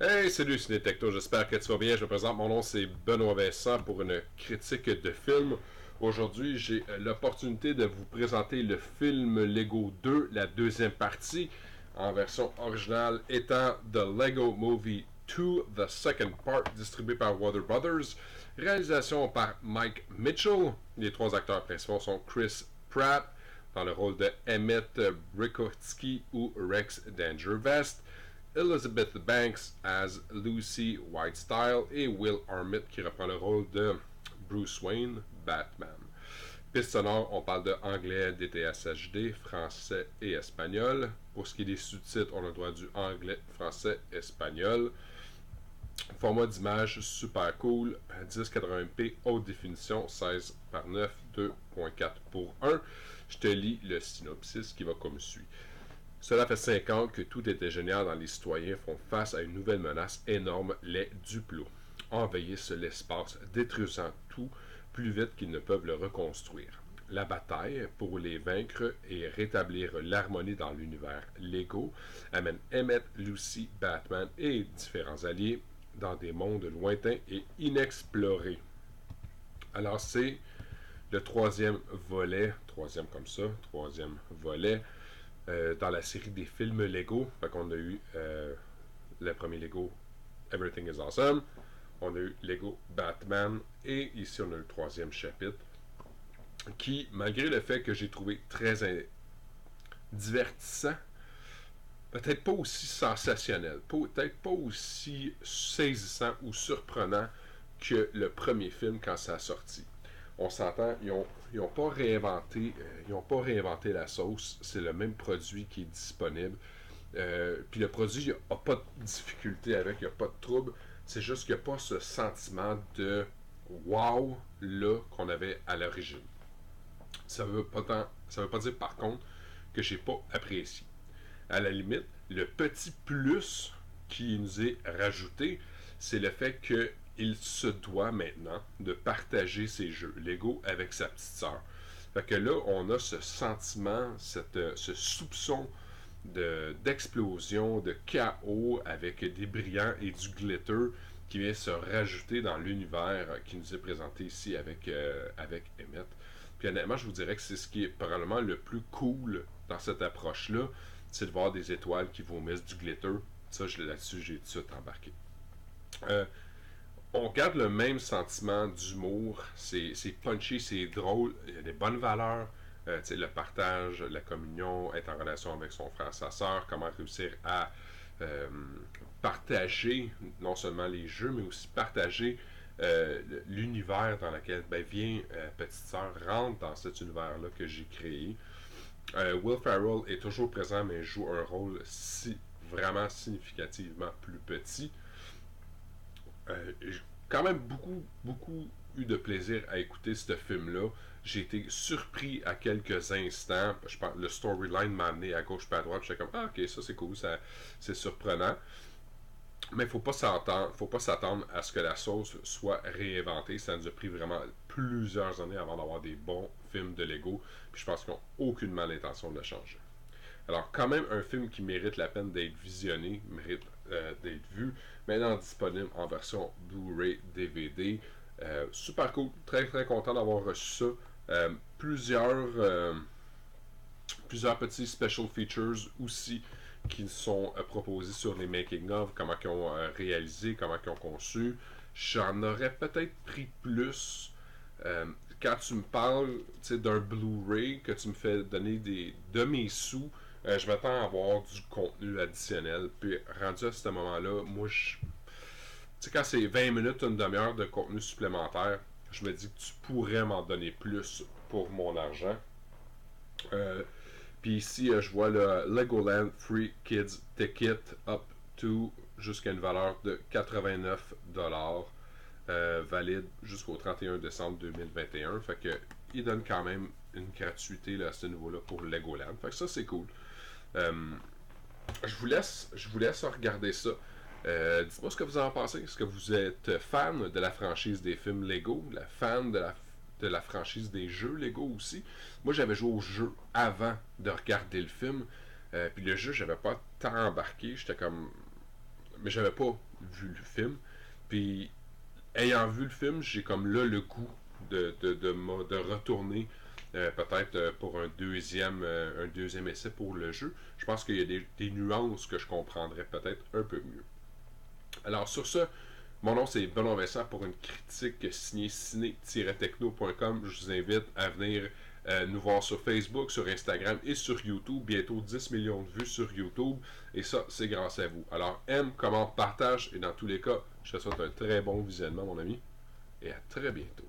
Hey, salut Cinétecto, j'espère que tu vas bien. Je me présente, mon nom c'est Benoît Vincent pour une critique de film. Aujourd'hui, j'ai l'opportunité de vous présenter le film Lego 2, la deuxième partie, en version originale étant The Lego Movie 2, The Second Part, distribué par Warner Brothers. Réalisation par Mike Mitchell. Les trois acteurs principaux sont Chris Pratt, dans le rôle de Emmett Brikotsky ou Rex Dangervest, Elizabeth Banks as Lucy Whitestyle et Will Arnett qui reprend le rôle de Bruce Wayne, Batman. Piste sonore, on parle de anglais, DTS HD, français et espagnol. Pour ce qui est des sous-titres, on a le droit du anglais, français, espagnol. Format d'image super cool, 1080p haute définition, 16 par 9, 2.4 pour 1. Je te lis le synopsis qui va comme suit. Cela fait 5 ans que tout était génial dans les citoyens font face à une nouvelle menace énorme, les duplos. Envahissent l'espace, détruisant tout plus vite qu'ils ne peuvent le reconstruire. La bataille pour les vaincre et rétablir l'harmonie dans l'univers Lego amène Emmett, Lucy, Batman et différents alliés dans des mondes lointains et inexplorés. Alors c'est le troisième volet dans la série des films Lego. Fait qu'on a eu le premier Lego Everything is Awesome, on a eu Lego Batman et ici on a le troisième chapitre qui, malgré le fait que j'ai trouvé très divertissant, peut-être pas aussi sensationnel, peut-être pas aussi saisissant ou surprenant que le premier film quand ça a sorti. On s'entend, ils n'ont pas réinventé la sauce. C'est le même produit qui est disponible. Puis le produit, il n'y a pas de difficulté avec, il n'y a pas de trouble. C'est juste qu'il n'y a pas ce sentiment de wow là qu'on avait à l'origine. Ça veut pas dire par contre que j'ai pas apprécié. À la limite, le petit plus qui nous est rajouté, c'est le fait qu'il se doit maintenant de partager ses jeux Lego avec sa petite sœur. Fait que là, on a ce sentiment, ce soupçon d'explosion, de chaos avec des brillants et du glitter qui vient se rajouter dans l'univers qui nous est présenté ici avec Emmett. Puis honnêtement, je vous dirais que c'est ce qui est probablement le plus cool dans cette approche-là, c'est de voir des étoiles qui vomissent du glitter. Ça, là-dessus, j'ai tout de suite embarqué. On garde le même sentiment d'humour. C'est punchy, c'est drôle. Il y a des bonnes valeurs. Le partage, la communion, être en relation avec son frère, sa soeur, comment réussir à partager non seulement les jeux, mais aussi partager l'univers dans lequel, viens, petite sœur, rentre dans cet univers-là que j'ai créé. Will Ferrell est toujours présent, mais joue un rôle vraiment significativement plus petit. J'ai quand même beaucoup eu de plaisir à écouter ce film-là. J'ai été surpris à quelques instants. Le storyline m'a amené à gauche et à droite. J'étais comme, ah ok, ça c'est cool, c'est surprenant. Mais faut pas s'attendre à ce que la sauce soit réinventée. Ça nous a pris vraiment plusieurs années avant d'avoir des bons films de Lego. Puis je pense qu'ils n'ont aucunement l'intention de le changer. Alors, quand même, un film qui mérite la peine d'être visionné, mérite d'être vu, maintenant disponible en version Blu-ray DVD. Super cool, très très content d'avoir reçu ça. Plusieurs petits special features aussi qui sont proposés sur les making-of, comment ils ont réalisé, comment ils ont conçu. J'en aurais peut-être pris plus. Quand tu me parles d'un Blu-ray, que tu me fais donner de mes sous, je m'attends à avoir du contenu additionnel. Puis rendu à ce moment-là, moi, quand c'est 20 minutes, une demi-heure de contenu supplémentaire, je me dis que tu pourrais m'en donner plus pour mon argent. Puis ici, je vois le Legoland Free Kids Ticket up to jusqu'à une valeur de 89$. Valide jusqu'au 31 décembre 2021. Fait que il donne quand même une gratuité là, à ce niveau-là pour Legoland. Fait que ça, c'est cool. Je vous laisse regarder ça. Dites-moi ce que vous en pensez. Est-ce que vous êtes fan de la franchise des films Lego, fan de la franchise des jeux Lego aussi? Moi, j'avais joué au jeu avant de regarder le film. Puis le jeu, j'avais pas tant embarqué. J'étais comme... Mais j'avais pas vu le film. Puis, ayant vu le film, j'ai comme là le goût de retourner peut-être pour un deuxième essai pour le jeu. Je pense qu'il y a des nuances que je comprendrais peut-être un peu mieux. Alors sur ce, mon nom c'est Benoît Vincent pour une critique signée ciné-techno.com. Je vous invite à venir nous voir sur Facebook, sur Instagram et sur YouTube. Bientôt 10 millions de vues sur YouTube. Et ça, c'est grâce à vous. Alors aime, commente, partage. Et dans tous les cas, je te souhaite un très bon visionnement, mon ami. Et à très bientôt.